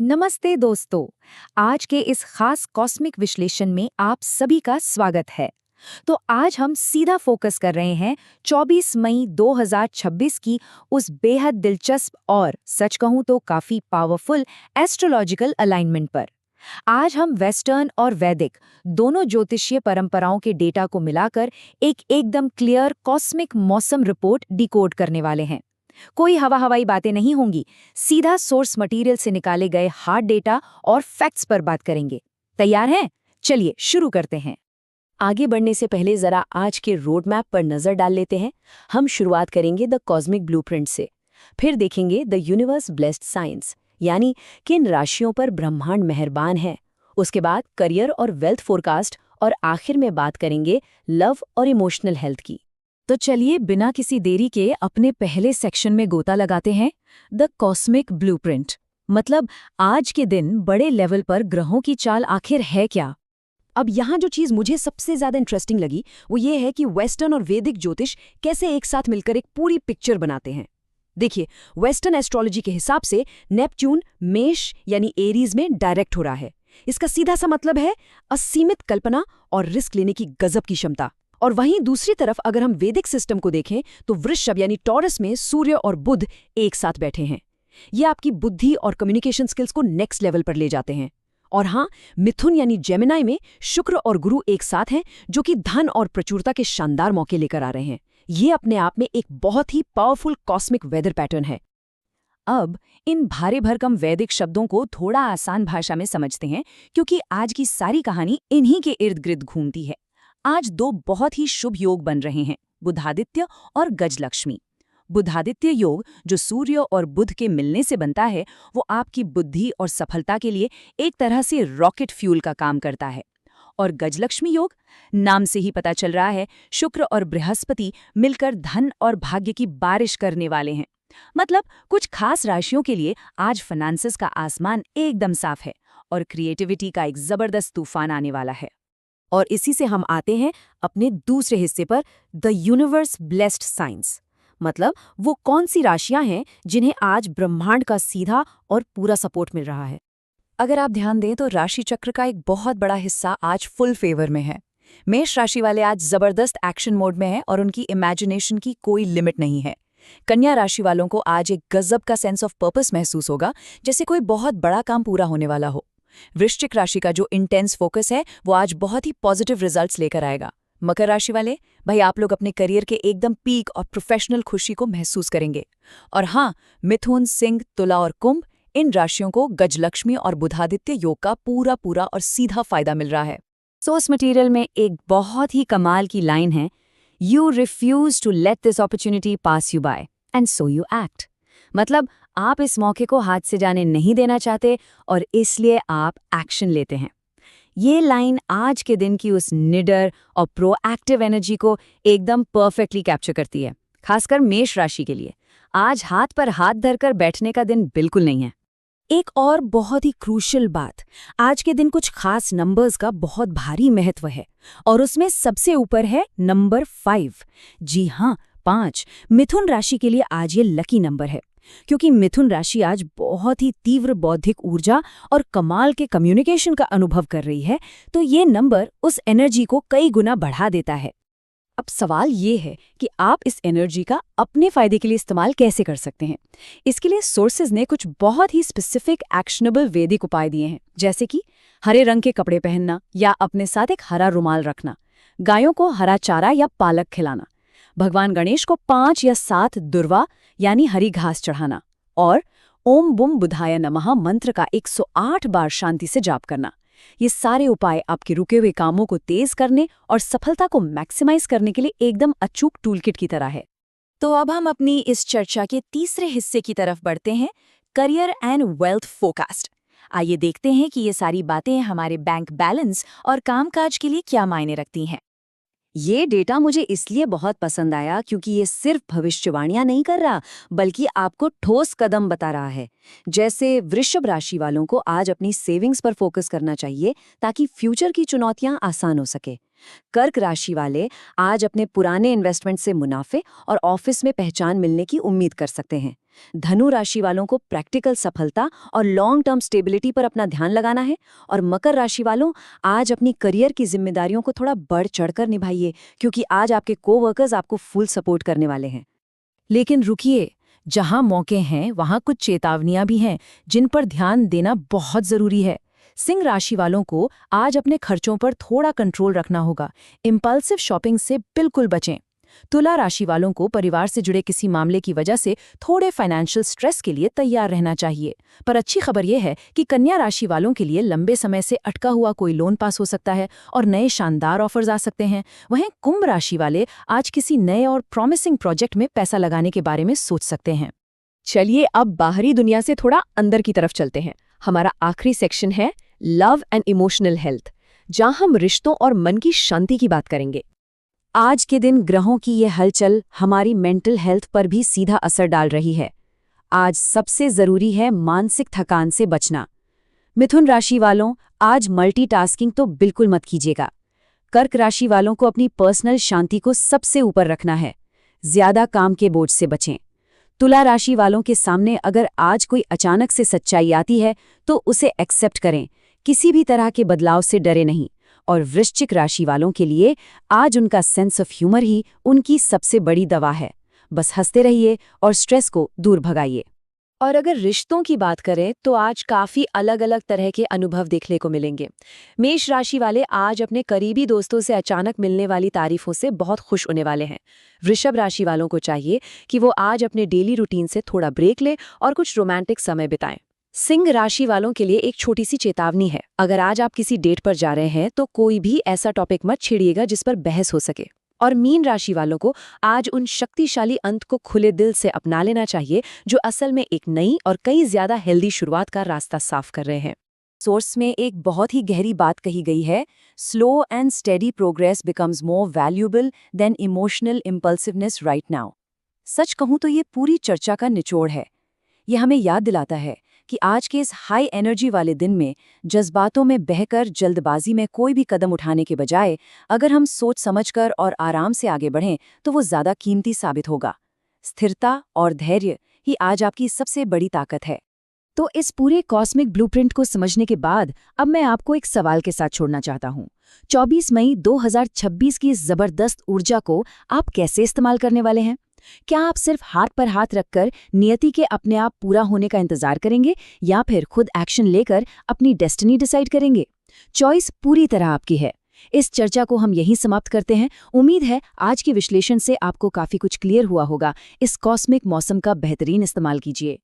नमस्ते दोस्तों। आज के इस खास कॉस्मिक विश्लेषण में आप सभी का स्वागत है। तो आज हम सीधा फोकस कर रहे हैं 24 मई 2026 की उस बेहद दिलचस्प और सच कहूं तो काफी पावरफुल एस्ट्रोलॉजिकल अलाइनमेंट पर। आज हम वेस्टर्न और वैदिक दोनों ज्योतिषीय परंपराओं के डेटा को मिलाकर एक एकदम क्लियर कॉस्मिक मौसम रिपोर्ट डिकोड करने वाले हैं। कोई हवाई बातें नहीं होंगी, सीधा सोर्स मटेरियल से निकाले गए हार्ड डेटा और फैक्ट्स पर बात करेंगे। तैयार हैं? चलिए शुरू करते हैं। आगे बढ़ने से पहले जरा आज के रोड मैप पर नजर डाल लेते हैं। हम शुरुआत करेंगे द कॉस्मिक ब्लूप्रिंट से, फिर देखेंगे द यूनिवर्स ब्लेस्ड साइंस, यानी किन राशियों पर ब्रह्मांड मेहरबान है। उसके बाद करियर और वेल्थ फोरकास्ट, और आखिर में बात करेंगे लव और इमोशनल हेल्थ की। तो चलिए बिना किसी देरी के अपने पहले सेक्शन में गोता लगाते हैं, द कॉस्मिक ब्लूप्रिंट। मतलब आज के दिन बड़े लेवल पर ग्रहों की चाल आखिर है क्या। अब यहाँ जो चीज़ मुझे सबसे ज़्यादा इंटरेस्टिंग लगी वो ये है कि वेस्टर्न और वैदिक ज्योतिष कैसे एक साथ मिलकर एक पूरी पिक्चर बनाते हैं। देखिए, वेस्टर्न एस्ट्रोलॉजी के हिसाब से नेपच्यून मेष यानी एरीज में डायरेक्ट हो रहा है। इसका सीधा सा मतलब है असीमित कल्पना और रिस्क लेने की गजब की क्षमता। और वहीं दूसरी तरफ अगर हम वैदिक सिस्टम को देखें तो वृषभ यानी टॉरस में सूर्य और बुध एक साथ बैठे हैं। ये आपकी बुद्धि और कम्युनिकेशन स्किल्स को नेक्स्ट लेवल पर ले जाते हैं। और हाँ, मिथुन यानी जेमिनाई में शुक्र और गुरु एक साथ हैं, जो कि धन और प्रचुरता के शानदार मौके लेकर आ रहे हैं। ये अपने आप में एक बहुत ही पावरफुल कॉस्मिक वेदर पैटर्न है। अब इन भारे भरकम वैदिक शब्दों को थोड़ा आसान भाषा में समझते हैं, क्योंकि आज की सारी कहानी इन्हीं के इर्द गिर्द घूमती है। आज दो बहुत ही शुभ योग बन रहे हैं, बुधादित्य और गजलक्ष्मी। बुधादित्य योग जो सूर्य और बुध के मिलने से बनता है, वो आपकी बुद्धि और सफलता के लिए एक तरह से रॉकेट फ्यूल का काम करता है। और गजलक्ष्मी योग, नाम से ही पता चल रहा है, शुक्र और बृहस्पति मिलकर धन और भाग्य की बारिश करने वाले हैं। मतलब कुछ खास राशियों के लिए आज फाइनेंसेस का आसमान एकदम साफ है और क्रिएटिविटी का एक जबरदस्त तूफान आने वाला है। और इसी से हम आते हैं अपने दूसरे हिस्से पर, द यूनिवर्स ब्लेस्ड साइंस। मतलब वो कौन सी राशियां हैं जिन्हें आज ब्रह्मांड का सीधा और पूरा सपोर्ट मिल रहा है। अगर आप ध्यान दें तो राशि चक्र का एक बहुत बड़ा हिस्सा आज फुल फेवर में है। मेष राशि वाले आज जबरदस्त एक्शन मोड में हैं और उनकी इमेजिनेशन की कोई लिमिट नहीं है। कन्या राशि वालों को आज एक गजब का सेंस ऑफ पर्पस महसूस होगा, जैसे कोई बहुत बड़ा काम पूरा होने वाला हो। वृश्चिक राशि का जो इंटेंस फोकस है वो आज बहुत ही पॉजिटिव रिजल्ट्स लेकर आएगा। मकर राशि वाले, भाई आप लोग अपने करियर के एकदम पीक और प्रोफेशनल खुशी को महसूस करेंगे। और हाँ, मिथुन, सिंह, तुला और कुंभ, इन राशियों को गजलक्ष्मी और बुधादित्य योग का पूरा और सीधा फायदा मिल रहा है। सोर्स मटेरियल में एक बहुत ही कमाल की लाइन है, you refuse to let this opportunity pass you by and so you act. मतलब आप इस मौके को हाथ से जाने नहीं देना चाहते और इसलिए आप एक्शन लेते हैं। ये लाइन आज के दिन की उस निडर और प्रोएक्टिव एनर्जी को एकदम परफेक्टली कैप्चर करती है, खासकर मेष राशि के लिए। आज हाथ पर हाथ धरकर बैठने का दिन बिल्कुल नहीं है। एक और बहुत ही क्रूशियल बात, आज के दिन कुछ खास नंबर्स का बहुत भारी महत्व है और उसमें सबसे ऊपर है नंबर 5। जी हाँ, 5 मिथुन राशि के लिए आज ये लकी नंबर है, क्योंकि मिथुन राशि आज बहुत ही तीव्र बौद्धिक ऊर्जा और कमाल के कम्युनिकेशन का अनुभव कर रही है, तो ये नंबर उस एनर्जी को कई गुना बढ़ा देता है। अब सवाल ये है कि आप इस एनर्जी का अपने फायदे के लिए इस्तेमाल कैसे कर सकते हैं। इसके लिए सोर्सेज ने कुछ बहुत ही स्पेसिफिक एक्शनेबल वैदिक उपाय दिए हैं, जैसे कि हरे रंग के कपड़े पहनना या अपने साथ एक हरा रुमाल रखना, गायों को हरा चारा या पालक खिलाना, भगवान गणेश को 5 या 7 दुर्वा यानी हरी घास चढ़ाना, और ओम बुम बुधाय नमः मंत्र का 108 बार शांति से जाप करना। ये सारे उपाय आपके रुके हुए कामों को तेज करने और सफलता को मैक्सिमाइज करने के लिए एकदम अचूक टूलकिट की तरह है। तो अब हम अपनी इस चर्चा के तीसरे हिस्से की तरफ बढ़ते हैं, करियर एंड वेल्थ फोरकास्ट। आइए देखते हैं कि ये सारी बातें हमारे बैंक बैलेंस और कामकाज के लिए क्या मायने रखती हैं। ये डेटा मुझे इसलिए बहुत पसंद आया क्योंकि ये सिर्फ भविष्यवाणियां नहीं कर रहा, बल्कि आपको ठोस कदम बता रहा है। जैसे वृषभ राशि वालों को आज अपनी सेविंग्स पर फोकस करना चाहिए ताकि फ्यूचर की चुनौतियां आसान हो सके। कर्क राशि वाले आज अपने पुराने इन्वेस्टमेंट से मुनाफे और ऑफिस में पहचान मिलने की उम्मीद कर सकते हैं। धनु राशि वालों को प्रैक्टिकल सफलता और लॉन्ग टर्म स्टेबिलिटी पर अपना ध्यान लगाना है। और मकर राशि वालों, आज अपनी करियर की जिम्मेदारियों को थोड़ा बढ़ चढ़कर निभाइए, क्योंकि आज आपके कोवर्कर्स आपको फुल सपोर्ट करने वाले हैं। लेकिन रुकिए, जहां मौके हैं वहां कुछ चेतावनियां भी हैं जिन पर ध्यान देना बहुत जरूरी है। सिंह राशि वालों को आज अपने खर्चों पर थोड़ा कंट्रोल रखना होगा। इंपल्सिव शॉपिंग से बिल्कुल बचें। तुला राशि वालों को परिवार से जुड़े किसी मामले की वजह से थोड़े फाइनेंशियल स्ट्रेस के लिए तैयार रहना चाहिए। पर अच्छी खबर यह है कि कन्या राशि वालों के लिए लंबे समय से अटका हुआ कोई लोन पास हो सकता है और नए शानदार ऑफर्स आ सकते हैं। वहीं कुंभ राशि वाले आज किसी नए और प्रॉमिसिंग प्रोजेक्ट में पैसा लगाने के बारे में सोच सकते हैं। चलिए अब बाहरी दुनिया से थोड़ा अंदर की तरफ चलते हैं। हमारा आखिरी सेक्शन है लव एंड इमोशनल हेल्थ, जहां हम रिश्तों और मन की शांति की बात करेंगे। आज के दिन ग्रहों की ये हलचल हमारी मेंटल हेल्थ पर भी सीधा असर डाल रही है। आज सबसे जरूरी है मानसिक थकान से बचना। मिथुन राशि वालों, आज मल्टीटास्किंग तो बिल्कुल मत कीजिएगा। कर्क राशि वालों को अपनी पर्सनल शांति को सबसे ऊपर रखना है। ज्यादा काम के बोझ से बचें। तुला राशि वालों के सामने अगर आज कोई अचानक से सच्चाई आती है तो उसे एक्सेप्ट करें, किसी भी तरह के बदलाव से डरे नहीं। और वृश्चिक राशि वालों के लिए आज उनका सेंस ऑफ ह्यूमर ही उनकी सबसे बड़ी दवा है। बस हंसते रहिए और स्ट्रेस को दूर भगाइए। और अगर रिश्तों की बात करें तो आज काफ़ी अलग अलग तरह के अनुभव देखने को मिलेंगे। मेष राशि वाले आज अपने करीबी दोस्तों से अचानक मिलने वाली तारीफों से बहुत खुश होने वाले हैं। वृषभ राशि वालों को चाहिए कि वो आज अपने डेली रूटीन से थोड़ा ब्रेक लें और कुछ रोमांटिक समय बिताएं। सिंह राशि वालों के लिए एक छोटी सी चेतावनी है। अगर आज आप किसी डेट पर जा रहे हैं तो कोई भी ऐसा टॉपिक मत छेड़िएगा जिस पर बहस हो सके। और मीन राशि वालों को आज उन शक्तिशाली अंत को खुले दिल से अपना लेना चाहिए जो असल में एक नई और कई ज्यादा हेल्दी शुरुआत का रास्ता साफ कर रहे हैं। सोर्स में एक बहुत ही गहरी बात कही गई है, slow and steady progress becomes more valuable than emotional impulsiveness right now. सच कहूं तो ये पूरी चर्चा का निचोड़ है। ये हमें याद दिलाता है कि आज के इस हाई एनर्जी वाले दिन में जज्बातों में बहकर जल्दबाजी में कोई भी कदम उठाने के बजाय अगर हम सोच समझकर और आराम से आगे बढ़ें तो वो ज़्यादा कीमती साबित होगा। स्थिरता और धैर्य ही आज आपकी सबसे बड़ी ताकत है। तो इस पूरे कॉस्मिक ब्लूप्रिंट को समझने के बाद अब मैं आपको एक सवाल के साथ छोड़ना चाहता हूँ। 24 मई 2026 की इस जबरदस्त ऊर्जा को आप कैसे इस्तेमाल करने वाले हैं? क्या आप सिर्फ हाथ पर हाथ रखकर नियति के अपने आप पूरा होने का इंतजार करेंगे या फिर खुद एक्शन लेकर अपनी डेस्टिनी डिसाइड करेंगे? चॉइस पूरी तरह आपकी है। इस चर्चा को हम यहीं समाप्त करते हैं। उम्मीद है आज के विश्लेषण से आपको काफी कुछ क्लियर हुआ होगा। इस कॉस्मिक मौसम का बेहतरीन इस्तेमाल कीजिए।